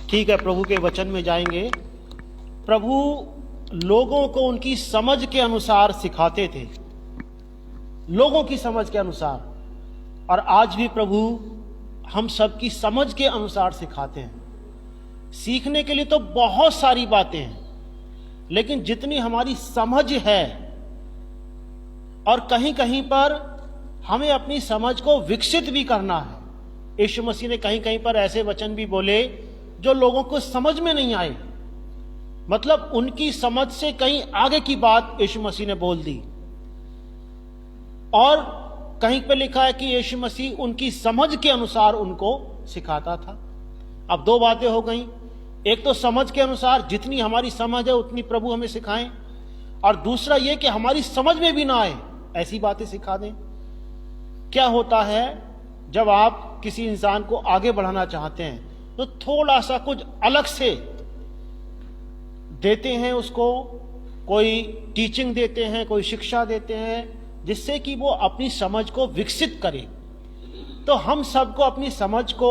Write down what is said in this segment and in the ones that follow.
ठीक है, प्रभु के वचन में जाएंगे। प्रभु लोगों को उनकी समझ के अनुसार सिखाते थे, लोगों की समझ के अनुसार, और आज भी प्रभु हम सबकी समझ के अनुसार सिखाते हैं। सीखने के लिए तो बहुत सारी बातें हैं, लेकिन जितनी हमारी समझ है, और कहीं कहीं पर हमें अपनी समझ को विकसित भी करना है। यीशु मसीह ने कहीं कहीं पर ऐसे वचन भी बोले जो लोगों को समझ में नहीं आए, मतलब उनकी समझ से कहीं आगे की बात यीशु मसीह ने बोल दी। और कहीं पे लिखा है कि यीशु मसीह उनकी समझ के अनुसार उनको सिखाता था। अब दो बातें हो गई, एक तो समझ के अनुसार, जितनी हमारी समझ है उतनी प्रभु हमें सिखाएं, और दूसरा यह कि हमारी समझ में भी ना आए ऐसी बातें सिखा दें। क्या होता है जब आप किसी इंसान को आगे बढ़ाना चाहते हैं तो थोड़ा सा कुछ अलग से देते हैं, उसको कोई टीचिंग देते हैं, कोई शिक्षा देते हैं, जिससे कि वो अपनी समझ को विकसित करे। तो हम सबको अपनी समझ को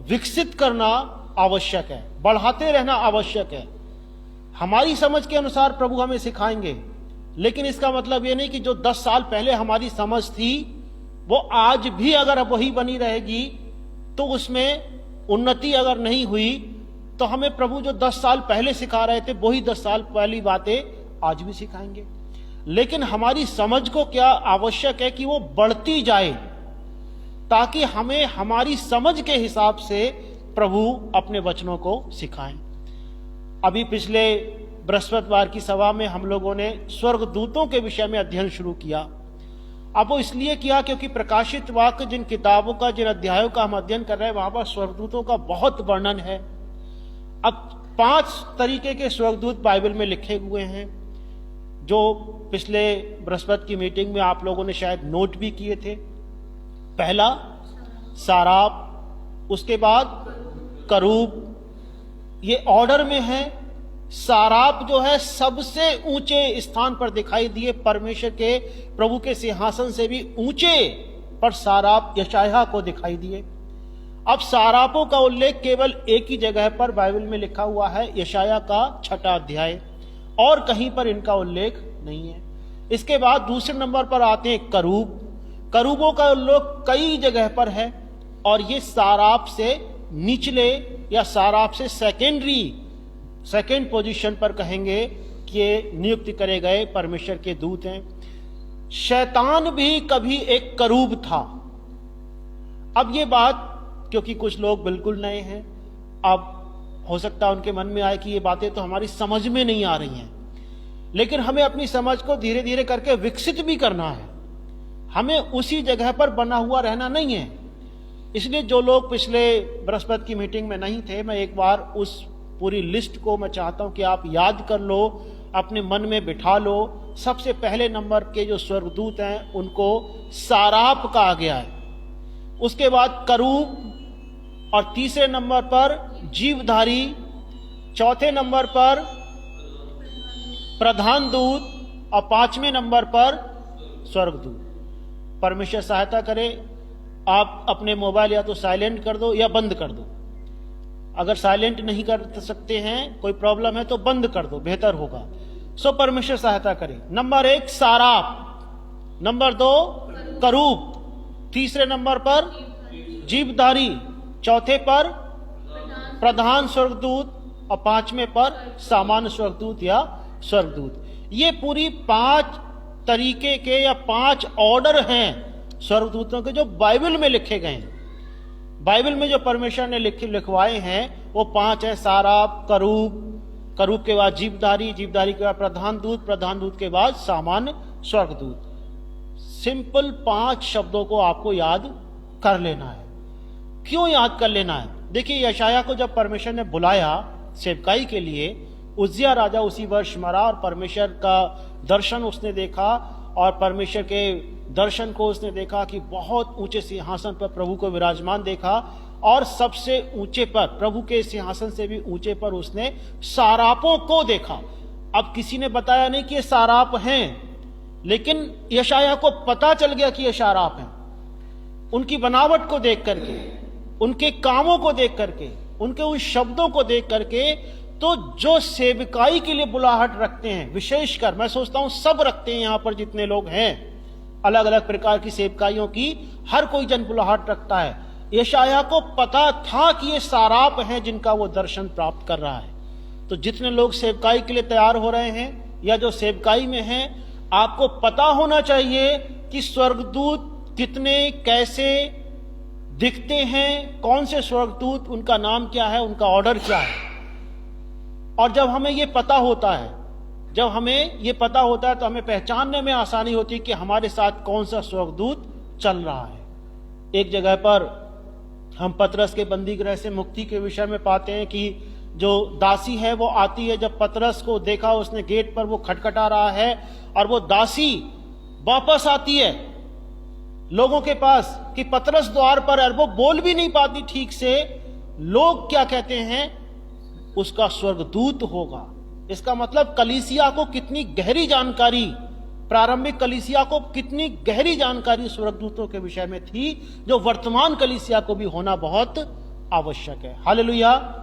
विकसित करना आवश्यक है, बढ़ाते रहना आवश्यक है। हमारी समझ के अनुसार प्रभु हमें सिखाएंगे, लेकिन इसका मतलब ये नहीं कि जो 10 साल पहले हमारी समझ थी वो आज भी अगर वही बनी रहेगी, तो उसमें उन्नति अगर नहीं हुई तो हमें प्रभु जो 10 साल पहले सिखा रहे थे वही 10 साल पहली बातें आज भी सिखाएंगे। लेकिन हमारी समझ को क्या आवश्यक है कि वो बढ़ती जाए, ताकि हमें हमारी समझ के हिसाब से प्रभु अपने वचनों को सिखाएं। अभी पिछले बृहस्पतिवार की सभा में हम लोगों ने स्वर्गदूतों के विषय में अध्ययन शुरू किया। अब वो इसलिए किया क्योंकि प्रकाशित वाक्य, जिन किताबों का, जिन अध्यायों का हम अध्ययन कर रहे हैं, वहां पर स्वर्गदूतों का बहुत वर्णन है। अब 5 तरीके के स्वर्गदूत बाइबल में लिखे हुए हैं, जो पिछले बृहस्पति की मीटिंग में आप लोगों ने शायद नोट भी किए थे। पहला साराप, उसके बाद करूब, ये ऑर्डर में है। साराप जो है सबसे ऊंचे स्थान पर दिखाई दिए, परमेश्वर के प्रभु के सिंहासन से भी ऊंचे पर साराप यशायाह को दिखाई दिए। अब सारापों का उल्लेख केवल एक ही जगह पर बाइबल में लिखा हुआ है, यशायाह का 6वां अध्याय, और कहीं पर इनका उल्लेख नहीं है। इसके बाद दूसरे नंबर पर आते हैं करूब। करूबों का उल्लेख कई जगह पर है, और ये साराप से निचले या साराप से सेकेंड पोजीशन पर कहेंगे कि ये नियुक्त करे गए परमेश्वर के दूत हैं। शैतान भी कभी एक करूब था। अब ये बात, क्योंकि कुछ लोग बिल्कुल नए हैं, अब हो सकता है उनके मन में आए कि ये बातें तो हमारी समझ में नहीं आ रही हैं, लेकिन हमें अपनी समझ को धीरे धीरे करके विकसित भी करना है। हमें उसी जगह पर बना हुआ रहना नहीं है। इसलिए जो लोग पिछले बृहस्पति की मीटिंग में नहीं थे, मैं एक बार उस पूरी लिस्ट को मैं चाहता हूं कि आप याद कर लो, अपने मन में बिठा लो। सबसे पहले नंबर के जो स्वर्गदूत हैं उनको साराप कहा गया है, उसके बाद करूब, और तीसरे नंबर पर जीवधारी, चौथे नंबर पर प्रधान दूत, और 5वें नंबर पर स्वर्गदूत। परमेश्वर सहायता करे, आप अपने मोबाइल या तो साइलेंट कर दो या बंद कर दो। अगर साइलेंट नहीं कर सकते हैं, कोई प्रॉब्लम है, तो बंद कर दो, बेहतर होगा। सो परमेश्वर सहायता करे। नंबर 1 साराप, नंबर 2 करूब, तीसरे नंबर पर जीवधारी, चौथे पर प्रधान स्वर्गदूत, और 5वें पर सामान्य स्वर्गदूत या स्वर्गदूत। ये पूरी 5 तरीके के या 5 ऑर्डर हैं स्वर्गदूतों के, जो बाइबल में लिखे गए हैं। बाइबल में जो परमेश्वर ने लिखवाए हैं वो 5 है। साराप, करूब के बाद जीवधारी, जीवधारी के बाद प्रधान दूत, प्रधान दूत के बाद सामान्य स्वर्गदूत। सिंपल 5 शब्दों को आपको याद कर लेना है। क्यों याद कर लेना है? देखिए, यशायाह को जब परमेश्वर ने बुलाया सेवकाई के लिए, उज्जिया राजा उसी वर्ष मरा, और परमेश्वर का दर्शन उसने देखा, और परमेश्वर के दर्शन को उसने देखा कि बहुत ऊंचे सिंहासन पर प्रभु को विराजमान देखा, और सबसे ऊंचे पर, प्रभु के सिंहासन से भी ऊंचे पर उसने सारापों को देखा। अब किसी ने बताया नहीं कि ये साराप हैं, लेकिन यशायाह को पता चल गया कि ये साराप हैं। उनकी बनावट को देख करके, उनके कामों को देख करके, उनके उन शब्दों को देख करके, तो जो सेवकाई के लिए बुलाहट रखते हैं, विशेषकर मैं सोचता हूं सब रखते हैं यहां पर जितने लोग हैं, अलग अलग प्रकार की सेवकाइयों की हर कोई जन बुलाहट रखता है। यशायाह को पता था कि ये साराप हैं जिनका वो दर्शन प्राप्त कर रहा है। तो जितने लोग सेवकाई के लिए तैयार हो रहे हैं या जो सेवकाई में हैं, आपको पता होना चाहिए कि स्वर्गदूत कितने, कैसे दिखते हैं, कौन से स्वर्गदूत, उनका नाम क्या है, उनका ऑर्डर क्या है। और जब हमें ये पता होता है, तो हमें पहचानने में आसानी होती है कि हमारे साथ कौन सा स्वर्गदूत चल रहा है। एक जगह पर हम पतरस के बंदीगृह से मुक्ति के विषय में पाते हैं कि जो दासी है वो आती है। जब पतरस को देखा, उसने गेट पर वो खटखटा रहा है, और वो दासी वापस आती है लोगों के पास कि पतरस द्वार पर है। वो बोल भी नहीं पाती ठीक से। लोग क्या कहते हैं, उसका स्वर्गदूत होगा। इसका मतलब कलीसिया को कितनी गहरी जानकारी, प्रारंभिक कलीसिया को कितनी गहरी जानकारी स्वर्गदूतों के विषय में थी, जो वर्तमान कलीसिया को भी होना बहुत आवश्यक है। हालेलुया।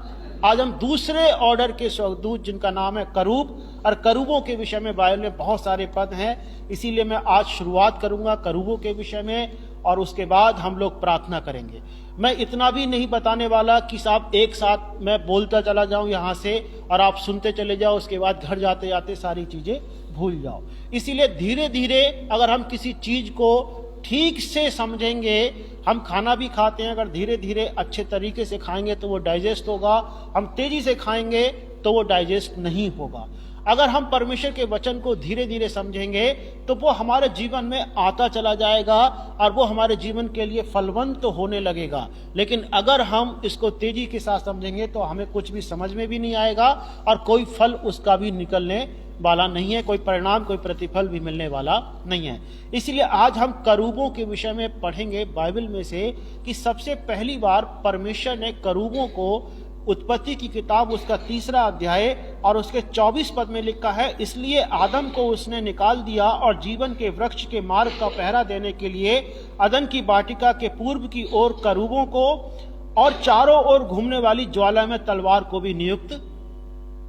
आज हम दूसरे ऑर्डर के स्वर्गदूत, जिनका नाम है करूब, और करूबों के विषय में बाइबल में बहुत सारे पद हैं, इसीलिए मैं आज शुरुआत करूंगा करूबों के विषय में, और उसके बाद हम लोग प्रार्थना करेंगे। मैं इतना भी नहीं बताने वाला कि साहब एक साथ मैं बोलता चला जाऊं यहां से और आप सुनते चले जाओ, उसके बाद घर जाते जाते सारी चीजें भूल जाओ। इसीलिए धीरे धीरे अगर हम किसी चीज को ठीक से समझेंगे, हम खाना भी खाते हैं, अगर धीरे धीरे अच्छे तरीके से खाएंगे तो वो डाइजेस्ट होगा। हम तेजी से खाएंगे तो वो डाइजेस्ट नहीं होगा। अगर हम परमेश्वर के वचन को धीरे धीरे समझेंगे तो वो हमारे जीवन में आता चला जाएगा और वो हमारे जीवन के लिए फलवंत तो होने लगेगा। लेकिन अगर हम इसको तेजी के साथ समझेंगे तो हमें कुछ भी समझ में भी नहीं आएगा और कोई फल उसका भी निकलने वाला नहीं है, कोई परिणाम, कोई प्रतिफल भी मिलने वाला नहीं है। इसलिए आज हम करूबों के विषय में पढ़ेंगे बाइबल में से कि सबसे पहली बार परमेश्वर ने करूबों को उत्पत्ति की किताब उसका 3 अध्याय और उसके 24 पद में लिखा है, इसलिए आदम को उसने निकाल दिया और जीवन के वृक्ष के मार्ग का पहरा देने के लिए अदन की वाटिका के पूर्व की ओर करूबों को और चारों ओर घूमने वाली ज्वाला में तलवार को भी नियुक्त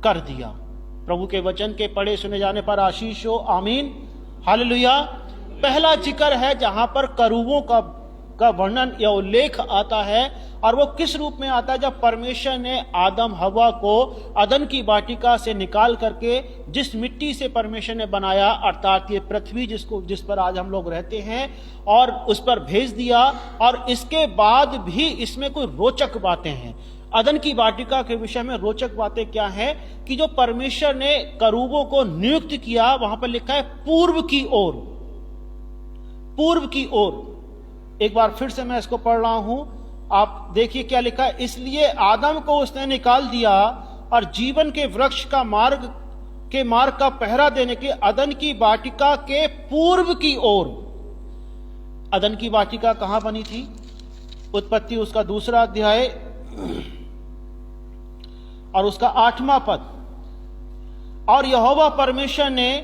कर दिया। प्रभु के वचन के पढ़े सुने जाने पर आशीष हो, आमीन, हालेलुया। पहला जिक्र है जहां पर करूबों का वर्णन या उल्लेख आता है, और वो किस रूप में आता है, जब परमेश्वर ने आदम हवा को अदन की वाटिका से निकाल करके जिस मिट्टी से परमेश्वर ने बनाया, अर्थात ये पृथ्वी जिस पर आज हम लोग रहते हैं, और उस पर भेज दिया। और इसके बाद भी इसमें कोई रोचक बातें हैं। अदन की वाटिका के विषय में रोचक बातें क्या हैं कि जो परमेश्वर ने करूबों को नियुक्त किया, वहां पर लिखा है पूर्व की ओर, पूर्व की ओर। एक बार फिर से मैं इसको पढ़ रहा हूं, आप देखिए क्या लिखा है, इसलिए आदम को उसने निकाल दिया और जीवन के वृक्ष का मार्ग का पहरा देने के अदन की वाटिका के पूर्व की ओर। अदन की वाटिका कहां बनी थी? उत्पत्ति उसका 2 अध्याय और उसका 8वां पद। और यहोवा परमेश्वर ने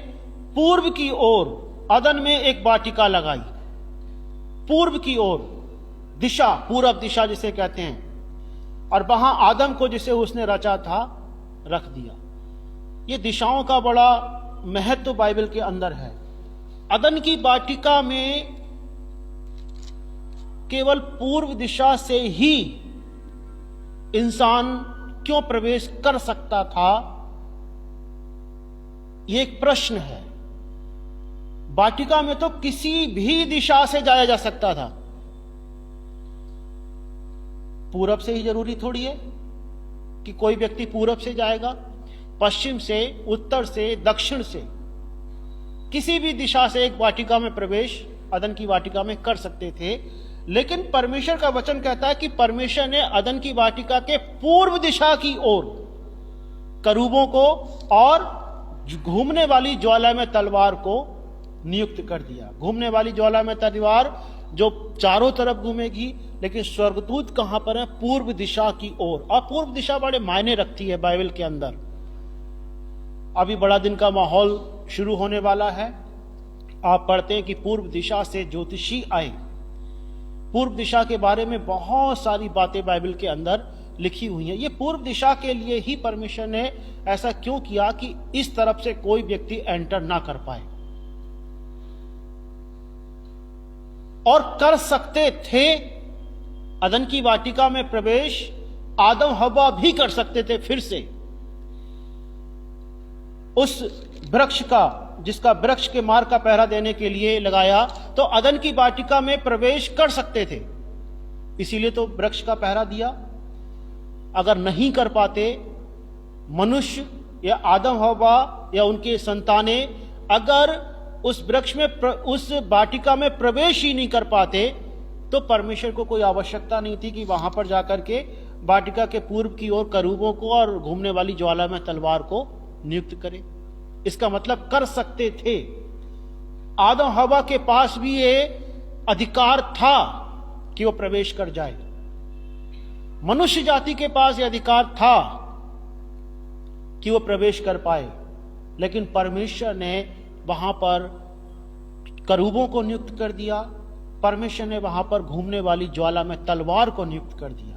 पूर्व की ओर अदन में एक वाटिका लगाई। पूर्व की ओर, दिशा, पूरब दिशा जिसे कहते हैं, और वहां आदम को जिसे उसने रचा था रख दिया। ये दिशाओं का बड़ा महत्व बाइबल के अंदर है। अदन की वाटिका में केवल पूर्व दिशा से ही इंसान क्यों प्रवेश कर सकता था, यह एक प्रश्न है। वाटिका में तो किसी भी दिशा से जाया जा सकता था। पूरब से ही जरूरी थोड़ी है कि कोई व्यक्ति पूरब से जाएगा, पश्चिम से, उत्तर से, दक्षिण से, किसी भी दिशा से एक वाटिका में प्रवेश अदन की वाटिका में कर सकते थे। लेकिन परमेश्वर का वचन कहता है कि परमेश्वर ने अदन की वाटिका के पूर्व दिशा की ओर करूबों को और घूमने वाली ज्वाला में तलवार को नियुक्त कर दिया। घूमने वाली ज्वाला में तलवार जो चारों तरफ घूमेगी, लेकिन स्वर्गदूत कहां पर है? पूर्व दिशा की ओर। और पूर्व दिशा बड़े मायने रखती है बाइबल के अंदर। अभी बड़ा दिन का माहौल शुरू होने वाला है। आप पढ़ते हैं कि पूर्व दिशा से ज्योतिषी आए। पूर्व दिशा के बारे में बहुत सारी बातें बाइबल के अंदर लिखी हुई हैं। ये पूर्व दिशा के लिए ही परमेश्वर ने ऐसा क्यों किया कि इस तरफ से कोई व्यक्ति एंटर ना कर पाए, और कर सकते थे अदन की वाटिका में प्रवेश, आदम हव्वा भी कर सकते थे फिर से उस वृक्ष का, जिसका वृक्ष के मार्ग का पहरा देने के लिए लगाया, तो अदन की वाटिका में प्रवेश कर सकते थे, इसीलिए तो वृक्ष का पहरा दिया। अगर नहीं कर पाते, मनुष्य या आदम हव्वा या उनके संतानें अगर उस वृक्ष में उस वाटिका में प्रवेश ही नहीं कर पाते, तो परमेश्वर को कोई आवश्यकता नहीं थी कि वहां पर जाकर के वाटिका के पूर्व की ओर करूबों को और घूमने वाली ज्वाला में तलवार को नियुक्त करे। इसका मतलब कर सकते थे। आदम हव्वा के पास भी ये अधिकार था कि वो प्रवेश कर जाए। मनुष्य जाति के पास ये अधिकार था कि वो प्रवेश कर पाए, लेकिन परमेश्वर ने वहां पर करूबों को नियुक्त कर दिया। परमेश्वर ने वहां पर घूमने वाली ज्वाला में तलवार को नियुक्त कर दिया,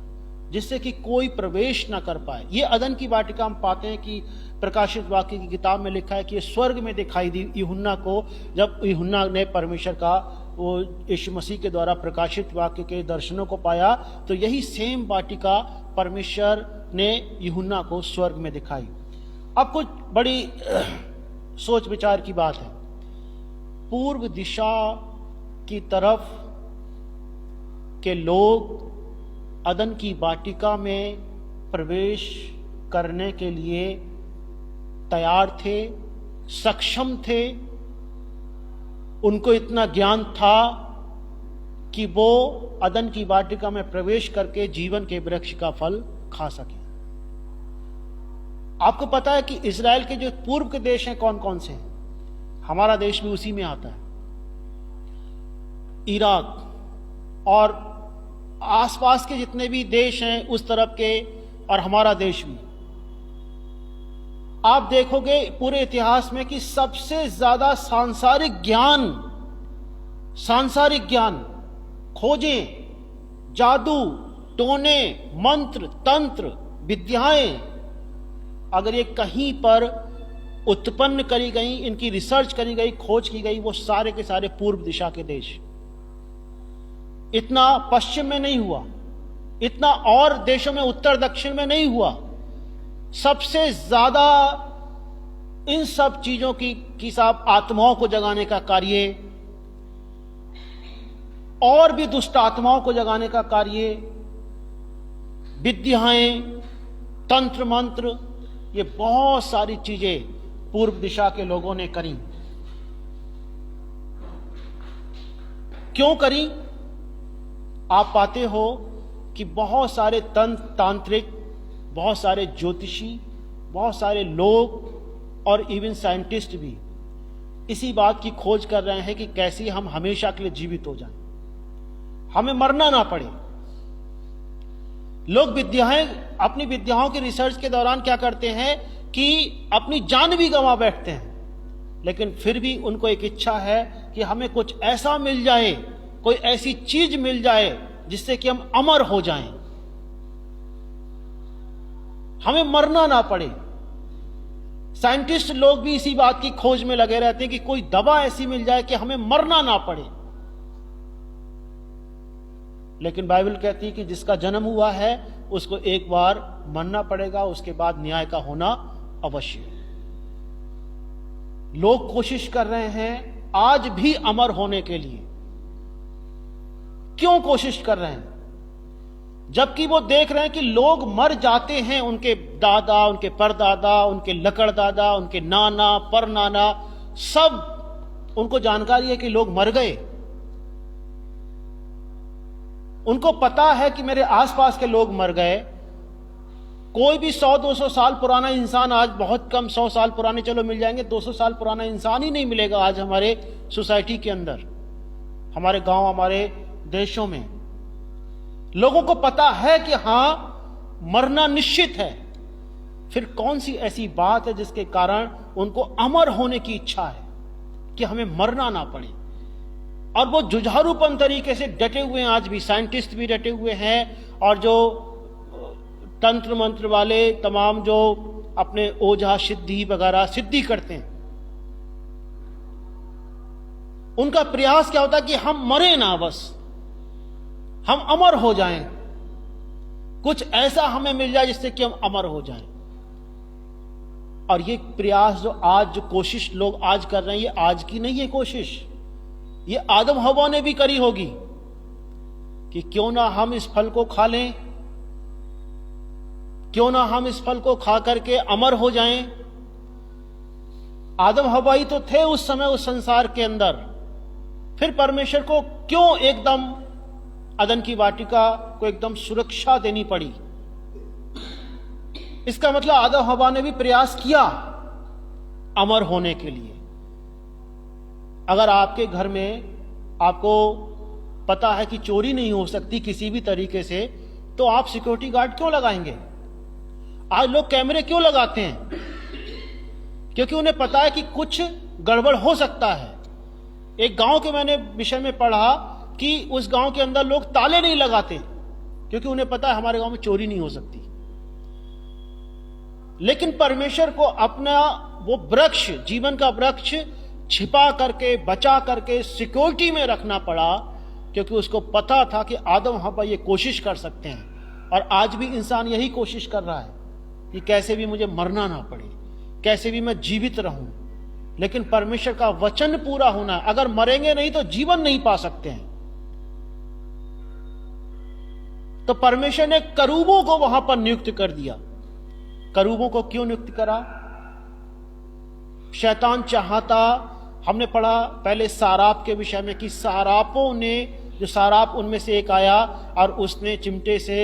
जिससे कि कोई प्रवेश ना कर पाए। ये अदन की वाटिका हम पाते हैं कि प्रकाशित वाक्य की किताब में लिखा है कि ये स्वर्ग में दिखाई दी यूहन्ना को, जब यूहन्ना ने परमेश्वर का वो यीशु मसीह के द्वारा प्रकाशित वाक्य के दर्शनों को पाया, तो यही सेम वाटिका परमेश्वर ने यूहन्ना को स्वर्ग में दिखाई। अब कुछ बड़ी सोच विचार की बात है। पूर्व दिशा की तरफ के लोग अदन की वाटिका में प्रवेश करने के लिए तैयार थे, सक्षम थे, उनको इतना ज्ञान था कि वो अदन की वाटिका में प्रवेश करके जीवन के वृक्ष का फल खा सके। आपको पता है कि इजराइल के जो पूर्व के देश हैं कौन कौन से हैं? हमारा देश भी उसी में आता है। इराक और आसपास के जितने भी देश हैं उस तरफ के, और हमारा देश भी। आप देखोगे पूरे इतिहास में कि सबसे ज्यादा सांसारिक ज्ञान खोजें, जादू, टोने, मंत्र, तंत्र, विद्याएं, अगर ये कहीं पर उत्पन्न करी गई, इनकी रिसर्च करी गई, खोज की गई, वो सारे के सारे पूर्व दिशा के देश। इतना पश्चिम में नहीं हुआ, इतना और देशों में उत्तर दक्षिण में नहीं हुआ। सबसे ज्यादा इन सब चीजों की सब आत्माओं को जगाने का कार्य, और भी दुष्ट आत्माओं को जगाने का कार्य, विद्याएं, तंत्र मंत्र, ये बहुत सारी चीजें पूर्व दिशा के लोगों ने करी। क्यों करी? आप पाते हो कि बहुत सारे तांत्रिक, बहुत सारे ज्योतिषी, बहुत सारे लोग और इवन साइंटिस्ट भी इसी बात की खोज कर रहे हैं कि कैसे हम हमेशा के लिए जीवित हो जाएं, हमें मरना ना पड़े। लोग अपनी विद्याओं की रिसर्च के दौरान क्या करते हैं कि अपनी जान भी गंवा बैठते हैं, लेकिन फिर भी उनको एक इच्छा है कि हमें कुछ ऐसा मिल जाए, कोई ऐसी चीज मिल जाए जिससे कि हम अमर हो जाएं, हमें मरना ना पड़े। साइंटिस्ट लोग भी इसी बात की खोज में लगे रहते हैं कि कोई दवा ऐसी मिल जाए कि हमें मरना ना पड़े। लेकिन बाइबल कहती है कि जिसका जन्म हुआ है उसको एक बार मरना पड़ेगा, उसके बाद न्याय का होना अवश्य। लोग कोशिश कर रहे हैं आज भी अमर होने के लिए। क्यों कोशिश कर रहे हैं? जबकि वो देख रहे हैं कि लोग मर जाते हैं, उनके दादा, उनके परदादा, उनके लकड़दादा, उनके नाना, परनाना, सब उनको जानकारी है कि लोग मर गए। उनको पता है कि मेरे आसपास के लोग मर गए। कोई भी 100-200 साल पुराना इंसान, आज बहुत कम 100 साल पुराने चलो मिल जाएंगे, 200 साल पुराना इंसान ही नहीं मिलेगा आज हमारे सोसाइटी के अंदर, हमारे गांव, हमारे देशों में। लोगों को पता है कि हां मरना निश्चित है। फिर कौन सी ऐसी बात है जिसके कारण उनको अमर होने की इच्छा है कि हमें मरना ना पड़े? और वो जुझारूपन तरीके से डटे हुए हैं। आज भी साइंटिस्ट भी डटे हुए हैं, और जो तंत्र मंत्र वाले तमाम जो अपने ओझा सिद्धि वगैरह सिद्धि करते हैं, उनका प्रयास क्या होता है कि हम मरे ना, बस हम अमर हो जाएं, कुछ ऐसा हमें मिल जाए जिससे कि हम अमर हो जाएं। और ये प्रयास जो आज जो कोशिश लोग आज कर रहे हैं, ये आज की नहीं है कोशिश, ये आदम हवा ने भी करी होगी कि क्यों ना हम इस फल को खा लें, क्यों ना हम इस फल को खा करके अमर हो जाएं। आदम हवा ही तो थे उस समय उस संसार के अंदर, फिर परमेश्वर को क्यों एकदम अदन की वाटिका को एकदम सुरक्षा देनी पड़ी? इसका मतलब आदम हवा ने भी प्रयास किया अमर होने के लिए। अगर आपके घर में आपको पता है कि चोरी नहीं हो सकती किसी भी तरीके से, तो आप सिक्योरिटी गार्ड क्यों लगाएंगे? आज लोग कैमरे क्यों लगाते हैं? क्योंकि उन्हें पता है कि कुछ गड़बड़ हो सकता है। एक गांव के मैंने विषय में पढ़ा कि उस गांव के अंदर लोग ताले नहीं लगाते क्योंकि उन्हें पता है हमारे गांव में चोरी नहीं हो सकती। लेकिन परमेश्वर को अपना वो वृक्ष, जीवन का वृक्ष छिपा करके बचा करके सिक्योरिटी में रखना पड़ा, क्योंकि उसको पता था कि आदम हवा ये कोशिश कर सकते हैं। और आज भी इंसान यही कोशिश कर रहा है कि कैसे भी मुझे मरना ना पड़े, कैसे भी मैं जीवित रहूं। लेकिन परमेश्वर का वचन पूरा होना, अगर मरेंगे नहीं तो जीवन नहीं पा सकते हैं। तो परमेश्वर ने करूबों को वहां पर नियुक्त कर दिया। करूबों को क्यों नियुक्त करा? शैतान चाहता, हमने पढ़ा पहले साराप के विषय में कि सारापों ने, जो साराप उनमें से एक आया और उसने चिमटे से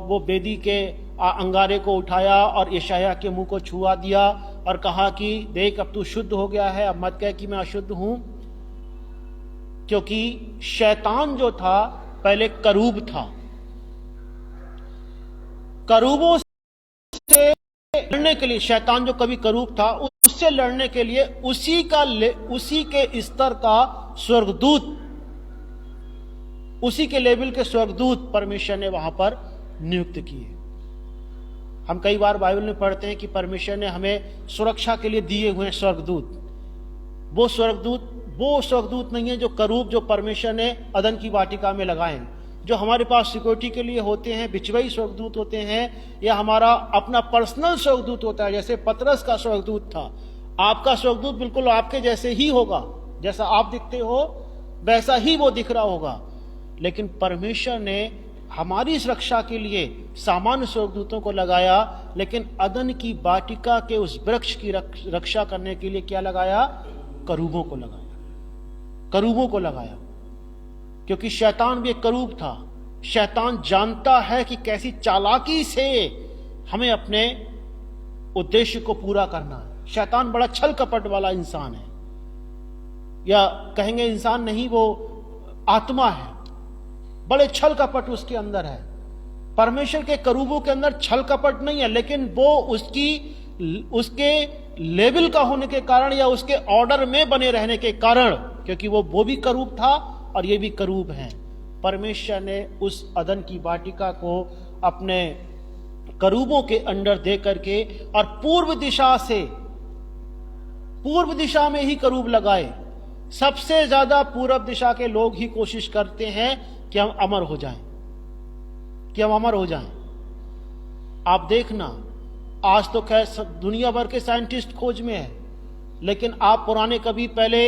वो बेदी के अंगारे को उठाया और यशायाह के मुंह को छुआ दिया और कहा कि देख अब तू शुद्ध हो गया है, अब मत कह कि मैं अशुद्ध हूं। क्योंकि शैतान जो था पहले करूब था। करूबों से लड़ने के लिए, शैतान जो कभी करूब था उससे लड़ने के लिए उसी के स्तर का स्वर्गदूत, उसी के लेवल के स्वर्गदूत परमेश्वर ने वहां पर नियुक्त किए। हम कई बार बाइबल में पढ़ते हैं कि परमेश्वर ने हमें सुरक्षा के लिए दिए हुए स्वर्गदूत। वो स्वर्गदूत नहीं है जो करूब, जो परमेश्वर ने अदन की वाटिका में लगाए। जो हमारे पास सिक्योरिटी के लिए होते हैं बिचवई स्वर्गदूत होते हैं, या हमारा अपना पर्सनल स्वर्गदूत होता है। जैसे पतरस का स्वर्गदूत था। आपका स्वर्गदूत बिल्कुल आपके जैसे ही होगा, जैसा आप दिखते हो वैसा ही वो दिख रहा होगा। लेकिन परमेश्वर ने हमारी सुरक्षा के लिए सामान्य स्वर्गदूतों को लगाया, लेकिन अदन की वाटिका के उस वृक्ष की रक्षा करने के लिए क्या लगाया? करूबों को लगाया। करूबों को लगाया क्योंकि शैतान भी एक करूब था। शैतान जानता है कि कैसी चालाकी से हमें अपने उद्देश्य को पूरा करना है। शैतान बड़ा छल कपट वाला इंसान है, या कहेंगे इंसान नहीं, वो आत्मा है। बड़े छल कपट उसके अंदर है। परमेश्वर के करूबों के अंदर छल कपट नहीं है, लेकिन वो उसके लेवल का होने के कारण या उसके ऑर्डर में बने रहने के कारण, क्योंकि वो भी करूब था और ये भी करूब हैं। परमेश्वर ने उस अदन की वाटिका को अपने करूबों के अंडर दे करके और पूर्व दिशा में ही करूब लगाए। सबसे ज्यादा पूर्व दिशा के लोग ही कोशिश करते हैं कि हम अमर हो जाएं, आप देखना, आज तो खैर दुनिया भर के साइंटिस्ट खोज में है, लेकिन आप पुराने कभी पहले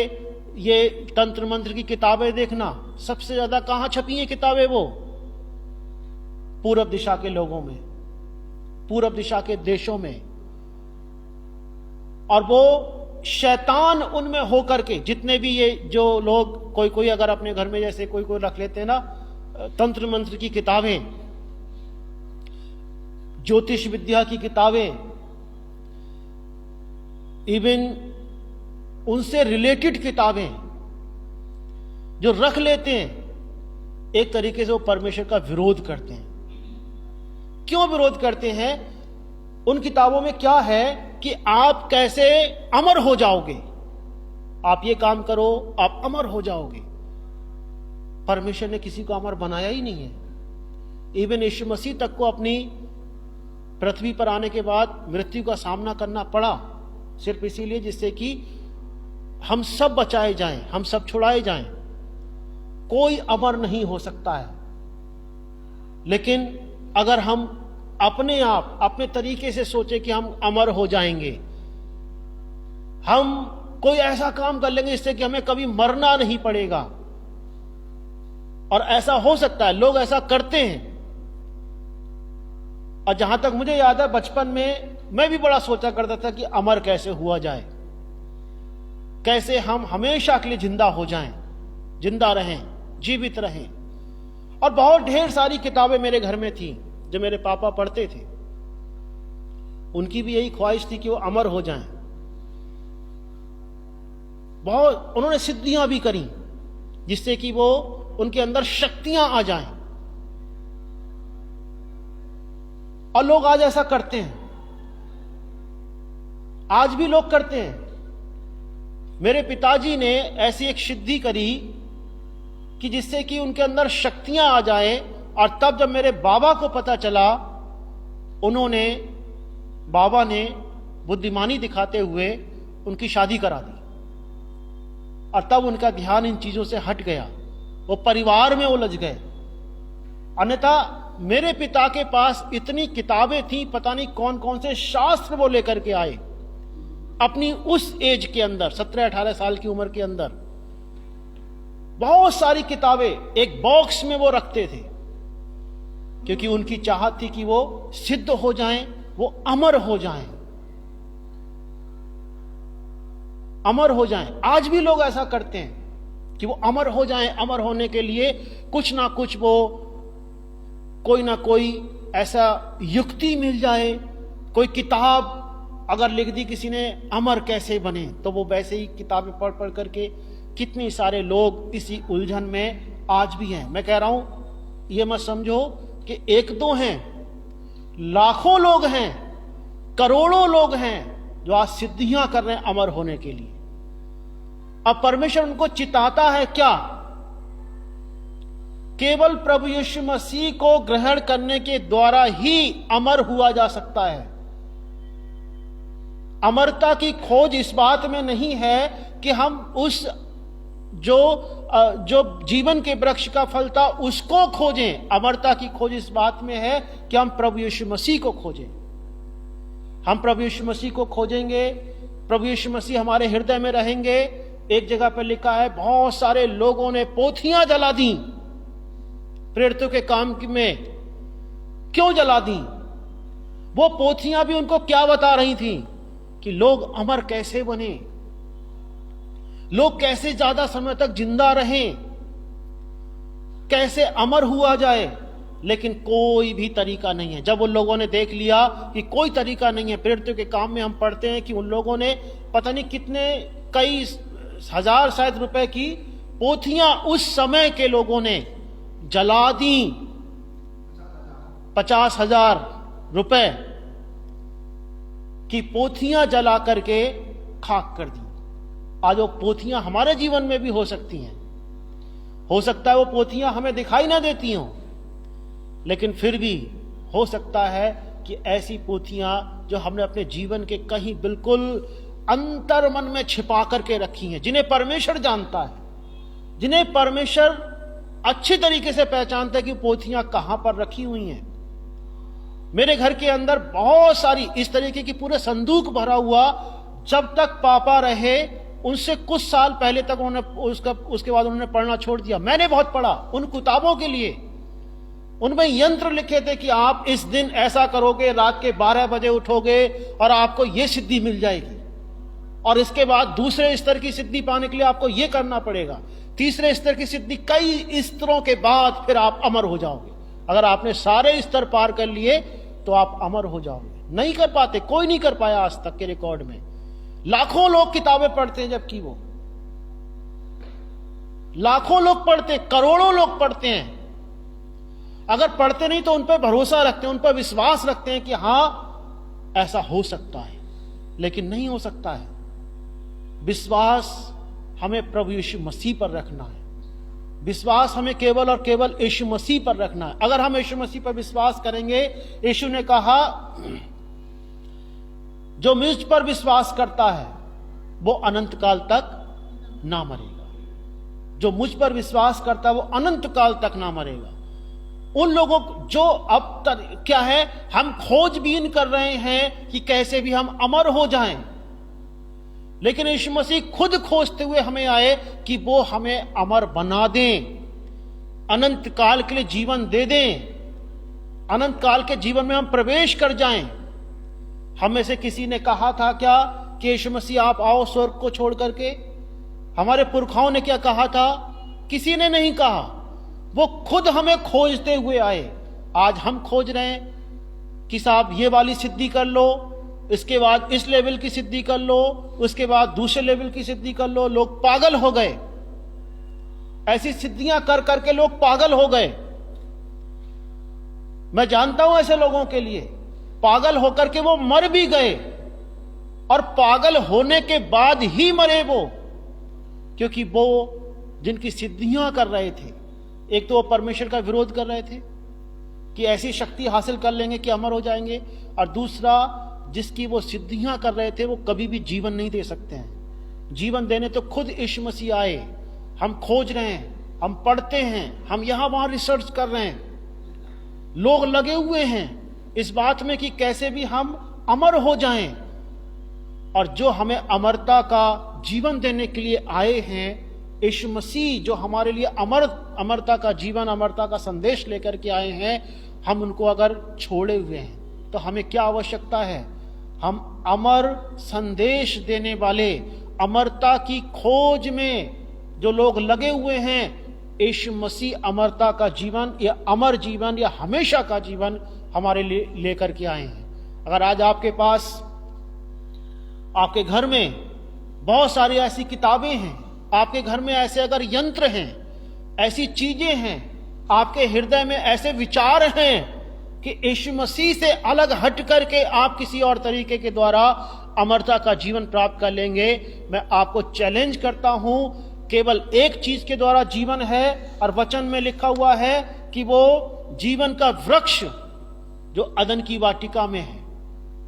ये तंत्र मंत्र की किताबें देखना, सबसे ज्यादा कहां छपी हैं किताबें? वो पूर्व दिशा के लोगों में, पूर्व दिशा के देशों में। और वो शैतान उनमें होकर के, जितने भी ये जो लोग कोई अगर अपने घर में जैसे कोई रख लेते हैं ना तंत्र मंत्र की किताबें, ज्योतिष विद्या की किताबें, इवन उनसे रिलेटेड किताबें जो रख लेते हैं, एक तरीके से वो परमेश्वर का विरोध करते हैं। क्यों विरोध करते हैं? उन किताबों में क्या है कि आप कैसे अमर हो जाओगे, आप ये काम करो आप अमर हो जाओगे। परमेश्वर ने किसी को अमर बनाया ही नहीं है। इवन यीशु मसीह तक को अपनी पृथ्वी पर आने के बाद मृत्यु का सामना करना पड़ा, सिर्फ इसीलिए जिससे कि हम सब बचाए जाएं, हम सब छुड़ाए जाएं। कोई अमर नहीं हो सकता है, लेकिन अगर हम अपने आप अपने तरीके से सोचे कि हम अमर हो जाएंगे, हम कोई ऐसा काम कर लेंगे जिससे कि हमें कभी मरना नहीं पड़ेगा, और ऐसा हो सकता है, लोग ऐसा करते हैं। और जहां तक मुझे याद है, बचपन में मैं भी बड़ा सोचा करता था कि अमर कैसे हुआ जाए, कैसे हम हमेशा के लिए जिंदा हो जाएं, जिंदा रहें, जीवित रहें। और बहुत ढेर सारी किताबें मेरे घर में थी जो मेरे पापा पढ़ते थे। उनकी भी यही ख्वाहिश थी कि वो अमर हो जाएं। बहुत उन्होंने सिद्धियां भी करी जिससे कि वो उनके अंदर शक्तियां आ जाएं। और लोग आज ऐसा करते हैं, आज भी लोग करते हैं। मेरे पिताजी ने ऐसी एक सिद्धि करी कि जिससे कि उनके अंदर शक्तियां आ जाएं, और तब जब मेरे बाबा को पता चला, बाबा ने बुद्धिमानी दिखाते हुए उनकी शादी करा दी। और तब उनका ध्यान इन चीजों से हट गया, वो परिवार में उलझ गए। अन्यथा मेरे पिता के पास इतनी किताबें थी, पता नहीं कौन कौन से शास्त्र वो लेकर के आए अपनी उस एज के अंदर, 17-18 साल की उम्र के अंदर। बहुत सारी किताबें एक बॉक्स में वो रखते थे, क्योंकि उनकी चाहत थी कि वो सिद्ध हो जाएं, वो अमर हो जाएं, अमर हो जाएं। आज भी लोग ऐसा करते हैं कि वो अमर हो जाएं। अमर होने के लिए कुछ ना कुछ वो कोई ना कोई ऐसा युक्ति मिल जाए, कोई किताब अगर लिख दी किसी ने, अमर कैसे बने, तो वो वैसे ही किताबें पढ़ पढ़ करके कितने सारे लोग इसी उलझन में आज भी हैं। मैं कह रहा हूं, ये मत समझो कि एक दो हैं, लाखों लोग हैं, करोड़ों लोग हैं जो आज सिद्धियां कर रहे हैं अमर होने के लिए। अब परमेश्वर उनको चिताता है क्या? केवल प्रभु यीशु मसीह को ग्रहण करने के द्वारा ही अमर हुआ जा सकता है। अमरता की खोज इस बात में नहीं है कि हम उस जो जीवन के वृक्ष का फल था उसको खोजें। अमरता की खोज इस बात में है कि हम प्रभु यीशु मसीह को खोजें। हम प्रभु यीशु मसीह को खोजेंगे, प्रभु यीशु मसीह हमारे हृदय में रहेंगे। एक जगह पर लिखा है, बहुत सारे लोगों ने पोथियां जला दी प्रेरितों के काम में। क्यों जला दी? वो पोथियां भी उनको क्या बता रही थी कि लोग अमर कैसे बने, लोग कैसे ज्यादा समय तक जिंदा रहें, कैसे अमर हुआ जाए। लेकिन कोई भी तरीका नहीं है। जब उन लोगों ने देख लिया कि कोई तरीका नहीं है, प्रेरितों के काम में हम पढ़ते हैं कि उन लोगों ने पता नहीं कितने, कई हजार शायद रुपए की पोथियां उस समय के लोगों ने जला दी। 50,000 रुपए की पोथियां जला करके खाक कर दी। आज वो पोथियां हमारे जीवन में भी हो सकती हैं। हो सकता है वो पोथियां हमें दिखाई ना देती हों, लेकिन फिर भी हो सकता है कि ऐसी पोथियां जो हमने अपने जीवन के कहीं बिल्कुल अंतर मन में छिपा करके रखी हैं, जिन्हें परमेश्वर जानता है, जिन्हें परमेश्वर अच्छी तरीके से पहचानता है कि पोथियां कहां पर रखी हुई हैं। मेरे घर के अंदर बहुत सारी इस तरीके की पूरे संदूक भरा हुआ, जब तक पापा रहे उनसे कुछ साल पहले तक उन्होंने उसके बाद उन्होंने पढ़ना छोड़ दिया। मैंने बहुत पढ़ा उन किताबों के लिए। उनमें यंत्र लिखे थे कि आप इस दिन ऐसा करोगे, रात के 12 बजे उठोगे और आपको यह सिद्धि मिल जाएगी, और इसके बाद दूसरे स्तर की सिद्धि पाने के लिए आपको यह करना पड़ेगा, तीसरे स्तर की सिद्धि, कई स्तरों के बाद फिर आप अमर हो जाओगे। अगर आपने सारे स्तर पार कर लिए तो आप अमर हो जाओगे। नहीं कर पाते, कोई नहीं कर पाया आज तक के रिकॉर्ड में। लाखों लोग किताबें पढ़ते हैं, जबकि वो लाखों लोग पढ़ते, करोड़ों लोग पढ़ते हैं। अगर पढ़ते नहीं तो उन पर भरोसा रखते हैं, उन पर विश्वास रखते हैं कि हां ऐसा हो सकता है, लेकिन नहीं हो सकता है। विश्वास हमें प्रभु यीशु मसीह पर रखना है, विश्वास हमें केवल और केवल यीशु मसीह पर रखना है। अगर हम यीशु मसीह पर विश्वास करेंगे, यीशु ने कहा जो मुझ पर विश्वास करता है वो अनंत काल तक ना मरेगा। जो मुझ पर विश्वास करता है वो अनंत काल तक ना मरेगा। उन लोगों जो अब तक क्या है, हम खोजबीन कर रहे हैं कि कैसे भी हम अमर हो जाएं, लेकिन यीशु मसीह खुद खोजते हुए हमें आए कि वो हमें अमर बना दें, अनंत काल के लिए जीवन दे दें, अनंत काल के जीवन में हम प्रवेश कर जाएं। हम में से किसी ने कहा था क्या कि यीशु मसीह आप आओ स्वर्ग को छोड़ करके? हमारे पुरखाओं ने क्या कहा था? किसी ने नहीं कहा। वो खुद हमें खोजते हुए आए। आज हम खोज रहे हैं कि साहब ये वाली सिद्धि कर लो, इसके बाद इस लेवल की सिद्धि कर लो, उसके बाद दूसरे लेवल की सिद्धि कर लो। लोग पागल हो गए। ऐसी सिद्धियां कर करके लोग पागल हो गए। मैं जानता हूं ऐसे लोगों के लिए, पागल होकर के वो मर भी गए, और पागल होने के बाद ही मरे वो, क्योंकि वो जिनकी सिद्धियां कर रहे थे, एक तो वो परमेश्वर का विरोध कर रहे थे कि ऐसी शक्ति हासिल कर लेंगे कि अमर हो जाएंगे, और दूसरा जिसकी वो सिद्धियां कर रहे थे वो कभी भी जीवन नहीं दे सकते हैं। जीवन देने तो खुद यीशु मसीह आए। हम खोज रहे हैं, हम पढ़ते हैं, हम यहां वहां रिसर्च कर रहे हैं, लोग लगे हुए हैं इस बात में कि कैसे भी हम अमर हो जाएं। और जो हमें अमरता का जीवन देने के लिए आए हैं, यीशु मसीह जो हमारे लिए अमरता का जीवन, अमरता का संदेश लेकर के आए हैं, हम उनको अगर छोड़े हुए हैं तो हमें क्या आवश्यकता है? हम अमर संदेश देने वाले, अमरता की खोज में जो लोग लगे हुए हैं, यीशु मसीह अमरता का जीवन या अमर जीवन या हमेशा का जीवन हमारे लिए लेकर के आए हैं। अगर आज आपके पास, आपके घर में बहुत सारी ऐसी किताबें हैं, आपके घर में ऐसे अगर यंत्र हैं, ऐसी चीजें हैं, आपके हृदय में ऐसे विचार हैं कि यीशु मसीह से अलग हट करके आप किसी और तरीके के द्वारा अमरता का जीवन प्राप्त कर लेंगे, मैं आपको चैलेंज करता हूं, केवल एक चीज के द्वारा जीवन है, और वचन में लिखा हुआ है कि वो जीवन का वृक्ष जो अदन की वाटिका में है,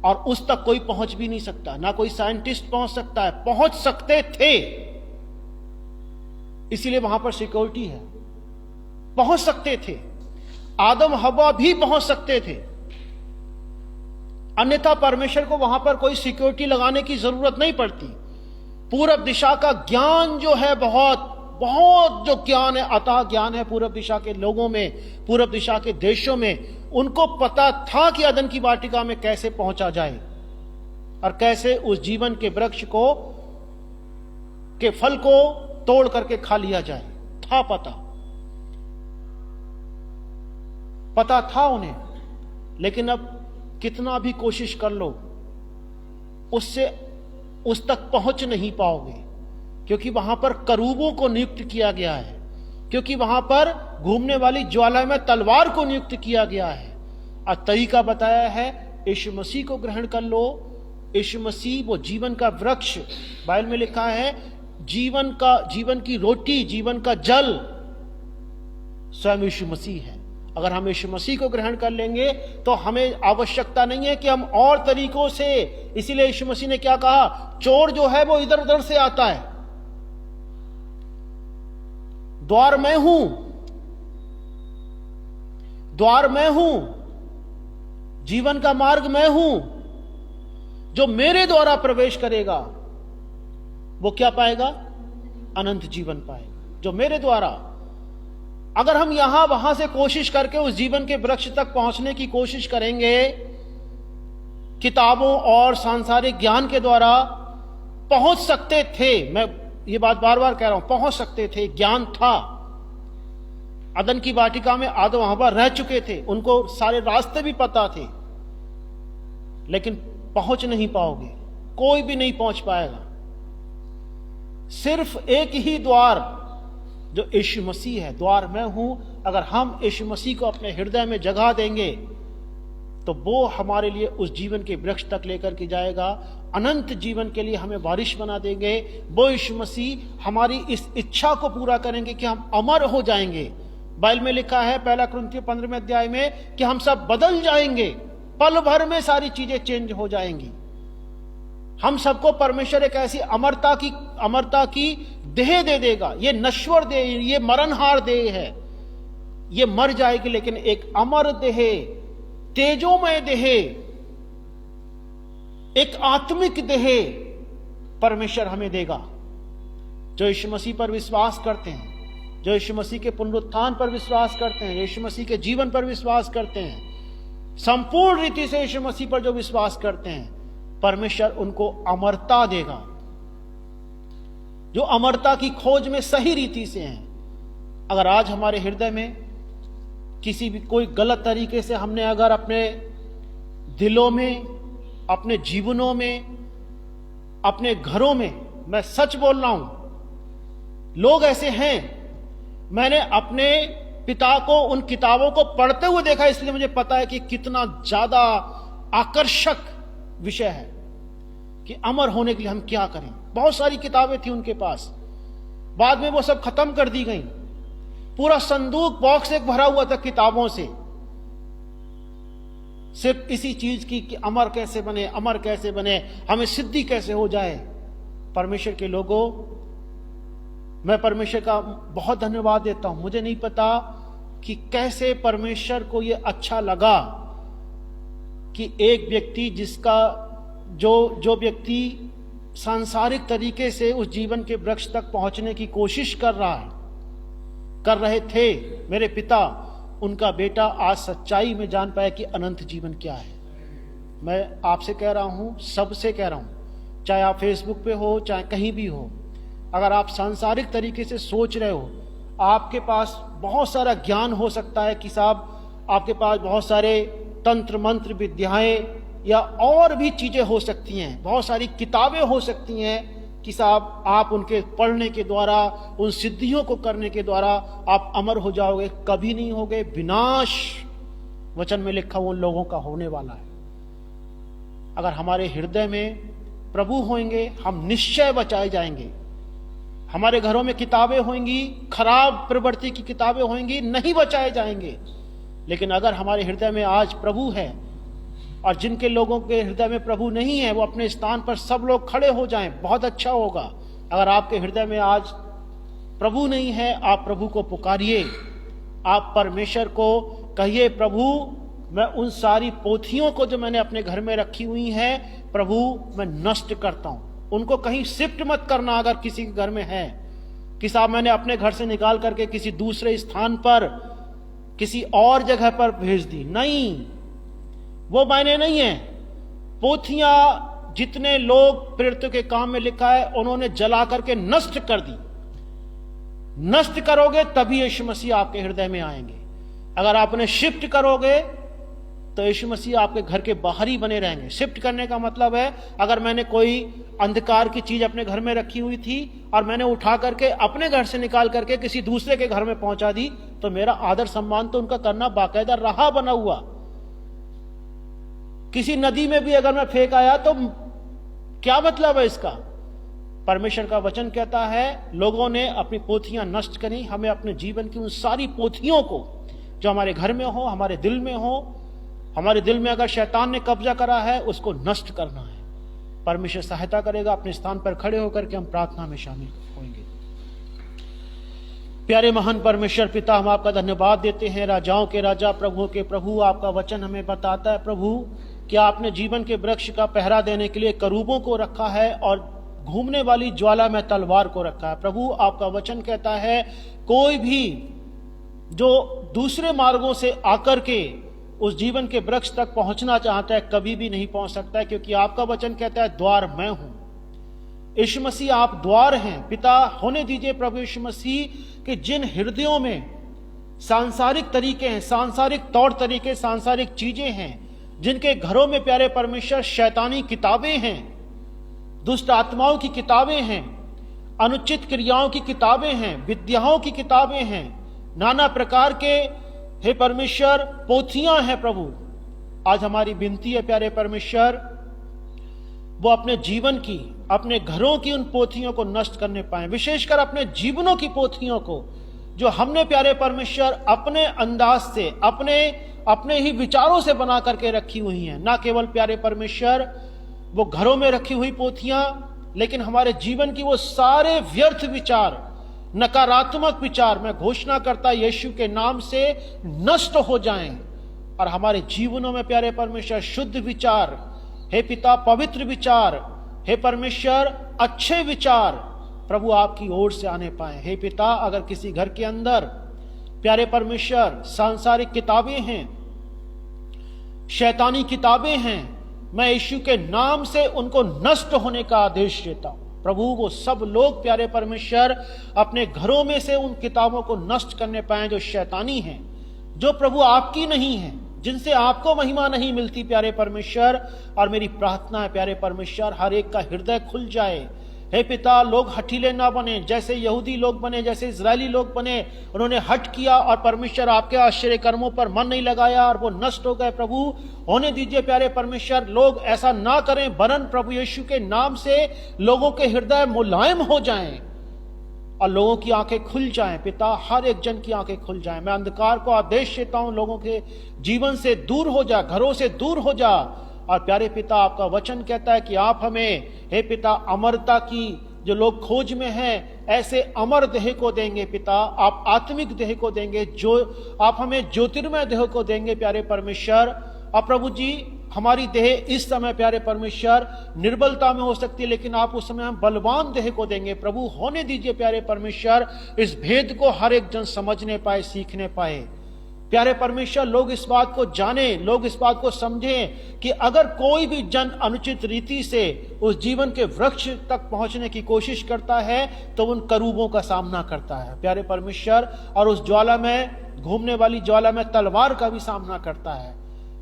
और उस तक कोई पहुंच भी नहीं सकता, ना कोई साइंटिस्ट पहुंच सकता है। पहुंच सकते थे, इसीलिए वहां पर सिक्योरिटी है। पहुंच सकते थे, आदम हवा भी पहुंच सकते थे, अन्यथा परमेश्वर को वहां पर कोई सिक्योरिटी लगाने की जरूरत नहीं पड़ती। पूरब दिशा का ज्ञान जो है, बहुत बहुत जो ज्ञान है, अतः ज्ञान है पूरब दिशा के लोगों में, पूरब दिशा के देशों में, उनको पता था कि अदन की वाटिका में कैसे पहुंचा जाए और कैसे उस जीवन के वृक्ष को, के फल को तोड़ करके खा लिया जाए। था पता था उन्हें, लेकिन अब कितना भी कोशिश कर लो उससे उस तक पहुंच नहीं पाओगे, क्योंकि वहां पर करूबों को नियुक्त किया गया है, क्योंकि वहां पर घूमने वाली ज्वाला में तलवार को नियुक्त किया गया है। और तरीका बताया है, यीशु मसीह को ग्रहण कर लो। यीशु मसीह वो जीवन का वृक्ष, बाइबल में लिखा है जीवन की रोटी, जीवन का जल स्वयं यीशु मसीह है। अगर हम यीशु मसीह को ग्रहण कर लेंगे तो हमें आवश्यकता नहीं है कि हम और तरीकों से, इसीलिए यीशु मसीह ने क्या कहा, चोर जो है वो इधर उधर से आता है, द्वार मैं हूं, द्वार मैं हूं, जीवन का मार्ग मैं हूं। जो मेरे द्वारा प्रवेश करेगा वो क्या पाएगा? अनंत जीवन पाएगा। जो मेरे द्वारा, अगर हम यहां वहां से कोशिश करके उस जीवन के वृक्ष तक पहुंचने की कोशिश करेंगे, किताबों और सांसारिक ज्ञान के द्वारा पहुंच सकते थे, मैं ये बात बार बार कह रहा हूं, पहुंच सकते थे, ज्ञान था। अदन की वाटिका में आदम हवा रह चुके थे, उनको सारे रास्ते भी पता थे, लेकिन पहुंच नहीं पाओगे, कोई भी नहीं पहुंच पाएगा। सिर्फ एक ही द्वार जो यीशु मसीह है, द्वार मैं हूं। अगर हम यीशु मसीह को अपने हृदय में जगह देंगे तो वो हमारे लिए उस जीवन के वृक्ष तक लेकर के जाएगा, अनंत जीवन के लिए हमें वारिश बना देंगे। वो यीशु मसीह हमारी इस इच्छा को पूरा करेंगे कि हम अमर हो जाएंगे। बाइबल में लिखा है 1 कुरिन्थियों 15वें अध्याय में कि हम सब बदल जाएंगे, पल भर में सारी चीजें चेंज हो जाएंगी। हम सबको परमेश्वर एक ऐसी अमरता की देह दे देगा। ये नश्वर देह, ये मरणहार देह है, ये मर जाएगी, लेकिन एक अमर देह, तेजोमय देह, एक आत्मिक देह परमेश्वर हमें देगा। जो यीशु मसीह पर विश्वास करते हैं, जो यीशु मसीह के पुनरुत्थान पर विश्वास करते हैं, यीशु मसीह के जीवन पर विश्वास करते हैं, संपूर्ण रीति से यीशु मसीह पर जो विश्वास करते हैं, परमेश्वर उनको अमरता देगा। जो अमरता की खोज में सही रीति से हैं। अगर आज हमारे हृदय में किसी भी कोई गलत तरीके से हमने अगर अपने दिलों में, अपने जीवनों में, अपने घरों में, मैं सच बोल रहा हूं, लोग ऐसे हैं। मैंने अपने पिता को उन किताबों को पढ़ते हुए देखा, इसलिए मुझे पता है कि कितना ज्यादा आकर्षक विषय है कि अमर होने के लिए हम क्या करें। बहुत सारी किताबें थी उनके पास, बाद में वो सब खत्म कर दी गई। पूरा संदूक, बॉक्स एक भरा हुआ था किताबों से, सिर्फ इसी चीज की कि अमर कैसे बने, अमर कैसे बने, हमें सिद्धि कैसे हो जाए। परमेश्वर के लोगों, मैं परमेश्वर का बहुत धन्यवाद देता हूं। मुझे नहीं पता कि कैसे परमेश्वर को यह अच्छा लगा कि एक व्यक्ति जिसका जो व्यक्ति सांसारिक तरीके से उस जीवन के वृक्ष तक पहुंचने की कोशिश कर रहे थे, मेरे पिता, उनका बेटा आज सच्चाई में जान पाया कि अनंत जीवन क्या है। मैं आपसे कह रहा हूं, सबसे कह रहा हूं, चाहे आप फेसबुक पे हो, चाहे कहीं भी हो, अगर आप सांसारिक तरीके से सोच रहे हो, आपके पास बहुत सारा ज्ञान हो सकता है कि साहब आपके पास बहुत सारे तंत्र मंत्र विद्याएं या और भी चीजें हो सकती हैं, बहुत सारी किताबें हो सकती हैं कि साहब आप उनके पढ़ने के द्वारा, उन सिद्धियों को करने के द्वारा आप अमर हो जाओगे। कभी नहीं होगे। विनाश वचन में लिखा उन लोगों का होने वाला है। अगर हमारे हृदय में प्रभु होंगे, हम निश्चय बचाए जाएंगे। हमारे घरों में किताबें होंगी, खराब प्रवृत्ति की किताबें होंगी, नहीं बचाए जाएंगे। लेकिन अगर हमारे हृदय में आज प्रभु है, और जिनके लोगों के हृदय में प्रभु नहीं है, वो अपने स्थान पर सब लोग खड़े हो जाएं, बहुत अच्छा होगा। अगर आपके हृदय में आज प्रभु नहीं है, आप प्रभु को पुकारिए। आप परमेश्वर को कहिए, प्रभु मैं उन सारी पोथियों को जो मैंने अपने घर में रखी हुई हैं, प्रभु मैं नष्ट करता हूं। उनको कहीं शिफ्ट मत करना। अगर किसी के घर में है कि साहब मैंने अपने घर से निकाल करके किसी दूसरे स्थान पर, किसी और जगह पर भेज दी, नहीं, वो मायने नहीं है। पोथियां जितने लोग प्रेरितों के काम में लिखा है, उन्होंने जला करके नष्ट कर दी। नष्ट करोगे तभी यीशु मसीह आपके हृदय में आएंगे। अगर आप उन्हें शिफ्ट करोगे तो यीशु मसीह आपके घर के बाहर ही बने रहेंगे। शिफ्ट करने का मतलब है, अगर मैंने कोई अंधकार की चीज अपने घर में रखी हुई थी और मैंने उठा करके अपने घर से निकाल करके किसी दूसरे के घर में पहुंचा दी, तो मेरा आदर सम्मान तो उनका करना बाकायदा रहा बना हुआ। किसी नदी में भी अगर मैं फेंक आया तो क्या मतलब है इसका? परमेश्वर का वचन कहता है, लोगों ने अपनी पोथियां नष्ट करी। हमें अपने जीवन की उन सारी पोथियों को, जो हमारे घर में हो, हमारे दिल में हो, हमारे दिल में अगर शैतान ने कब्जा करा है, उसको नष्ट करना है। परमेश्वर सहायता करेगा। अपने स्थान पर खड़े होकर के हम प्रार्थना में शामिल होंगे। प्यारे महान परमेश्वर पिता, हम आपका धन्यवाद देते हैं। राजाओं के राजा, प्रभुओं के प्रभु, आपका वचन हमें बताता है प्रभु कि आपने जीवन के वृक्ष का पहरा देने के लिए करूबों को रखा है और घूमने वाली ज्वाला में तलवार को रखा है। प्रभु आपका वचन कहता है, कोई भी जो दूसरे मार्गों से आकर के उस जीवन के वृक्ष तक पहुंचना चाहता है, कभी भी नहीं पहुंच सकता है, क्योंकि आपका वचन कहता है, द्वार मैं हूं। यीशु मसीह आप द्वार हैं। पिता, होने दीजिए प्रभु यीशु मसीह कि जिन हृदयों में सांसारिक तरीके हैं, सांसारिक तौर तरीके, सांसारिक चीजें हैं, जिनके घरों में प्यारे परमेश्वर शैतानी किताबें हैं, दुष्ट आत्माओं की किताबें हैं, अनुचित क्रियाओं की किताबें हैं, विद्याओं की किताबें हैं, नाना प्रकार के हे परमेश्वर पोथियां हैं प्रभु, आज हमारी विनती है प्यारे परमेश्वर, वो अपने जीवन की, अपने घरों की उन पोथियों को नष्ट करने पाए, विशेषकर अपने जीवनों की पोथियों को जो हमने प्यारे परमेश्वर अपने अंदाज से, अपने ही विचारों से बना करके रखी हुई हैं। ना केवल प्यारे परमेश्वर वो घरों में रखी हुई पोथियां, लेकिन हमारे जीवन की वो सारे व्यर्थ विचार, नकारात्मक विचार, मैं घोषणा करता यीशु के नाम से नष्ट हो जाएं और हमारे जीवनों में प्यारे परमेश्वर शुद्ध विचार, हे पिता पवित्र विचार, हे परमेश्वर अच्छे विचार प्रभु आपकी ओर से आने पाए। हे पिता, अगर किसी घर के अंदर प्यारे परमेश्वर सांसारिक किताबें हैं, शैतानी किताबें हैं, मैं यीशु के नाम से उनको नष्ट होने का आदेश देता हूं। प्रभु वो सब लोग प्यारे परमेश्वर अपने घरों में से उन किताबों को नष्ट करने पाए जो शैतानी हैं, जो प्रभु आपकी नहीं है, जिनसे आपको महिमा नहीं मिलती प्यारे परमेश्वर। और मेरी प्रार्थना है प्यारे परमेश्वर, हर एक का हृदय खुल जाए। हे पिता, लोग हठीले ना बने, जैसे यहूदी लोग बने, जैसे इजरायली लोग बने, उन्होंने हट किया और परमेश्वर आपके आश्चर्य कर्मों पर मन नहीं लगाया और वो नष्ट हो गए। प्रभु होने दीजिए प्यारे परमेश्वर, लोग ऐसा ना करें, वरन प्रभु यीशु के नाम से लोगों के हृदय मुलायम हो जाएं और लोगों की आंखें खुल जाएं। पिता, हर एक जन की आंखें खुल जाएं। मैं अंधकार को आदेश देता हूं, लोगों के जीवन से दूर हो जा, घरों से दूर हो जा। और प्यारे पिता, आपका वचन कहता है कि आप हमें, हे पिता, अमरता की जो लोग खोज में हैं, ऐसे अमर देह को देंगे। पिता, आप आत्मिक देह को देंगे, जो आप हमें ज्योतिर्मय देह को देंगे प्यारे परमेश्वर। और प्रभु जी, हमारी देह इस समय प्यारे परमेश्वर निर्बलता में हो सकती है, लेकिन आप उस समय हम बलवान देह को देंगे। प्रभु होने दीजिए प्यारे परमेश्वर, इस भेद को हर एक जन समझने पाए, सीखने पाए। प्यारे परमेश्वर, लोग इस बात को जाने, लोग इस बात को समझें कि अगर कोई भी जन अनुचित रीति से उस जीवन के वृक्ष तक पहुंचने की कोशिश करता है तो उन करूबों का सामना करता है प्यारे परमेश्वर, और उस ज्वाला में, घूमने वाली ज्वाला में तलवार का भी सामना करता है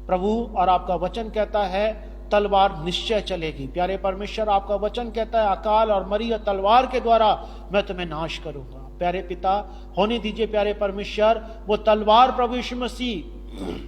प्रभु। और आपका वचन कहता है तलवार निश्चय चलेगी। प्यारे परमेश्वर, आपका वचन कहता है अकाल और मरी और तलवार के द्वारा मैं तुम्हें नाश करूंगा। प्यारे पिता, होने दीजिए प्यारे परमेश्वर, वो तलवार प्रभु यीशु मसीह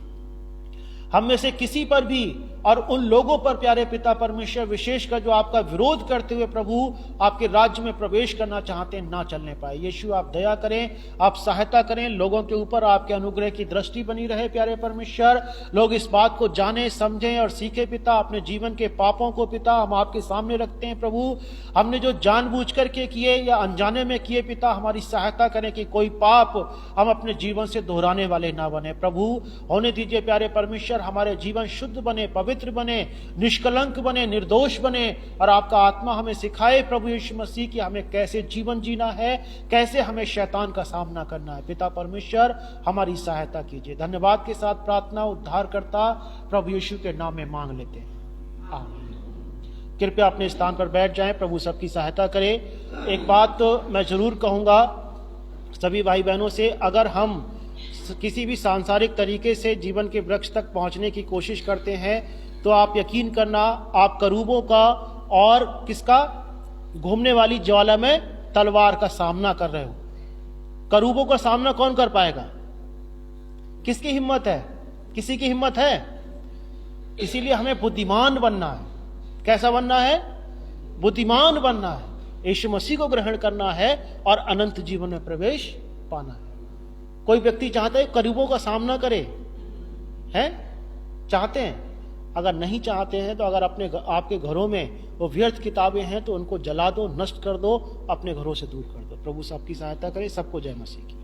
हम में से किसी पर भी और उन लोगों पर प्यारे पिता परमेश्वर विशेषकर जो आपका विरोध करते हुए प्रभु आपके राज्य में प्रवेश करना चाहते हैं, ना चलने पाए। यीशु, आप दया करें, आप सहायता करें, लोगों के ऊपर आपके अनुग्रह की दृष्टि बनी रहे प्यारे परमेश्वर। लोग इस बात को जाने, समझें और सीखे पिता। अपने जीवन के पापों को पिता हम आपके सामने रखते हैं प्रभु। हमने जो जानबूझ करके किए या अनजाने में किए पिता, हमारी सहायता करें कि कोई पाप हम अपने जीवन से दोहराने वाले ना बने। प्रभु होने दीजिए प्यारे परमेश्वर, हमारे जीवन शुद्ध बने, पवित्र बने, निष्कलंक बने, निर्दोष बने, और आपका आत्मा हमें सिखाए प्रभु यीशु मसीह कि हमें कैसे जीवन जीना है, कैसे हमें शैतान का सामना करना है। पिता परमेश्वर, हमारी सहायता कीजिए। धन्यवाद के साथ प्रार्थना उद्धारकर्ता प्रभु यीशु के नाम में मांग लेते हैं, आमीन। कृपया अपने स्थान पर बैठ जाएं, प्रभु सबकी सहायता करे। एक बात तो मैं जरूर कहूंगा सभी भाई बहनों से, अगर हम किसी भी सांसारिक तरीके से जीवन के वृक्ष तक पहुंचने की कोशिश करते हैं तो आप यकीन करना, आप करूबों का और किसका, घूमने वाली ज्वाला में तलवार का सामना कर रहे हो। करूबों का सामना कौन कर पाएगा? किसकी हिम्मत है? किसी की हिम्मत है? इसीलिए हमें बुद्धिमान बनना है। कैसा बनना है? बुद्धिमान बनना है, यीशु मसीह को ग्रहण करना है और अनंत जीवन में प्रवेश पाना है। कोई व्यक्ति चाहता है करूबों का सामना करे, हैं? चाहते हैं? अगर नहीं चाहते हैं तो अगर आपके घरों में वो व्यर्थ किताबें हैं तो उनको जला दो, नष्ट कर दो, अपने घरों से दूर कर दो। प्रभु सबकी सहायता करे। सबको जय मसीह की।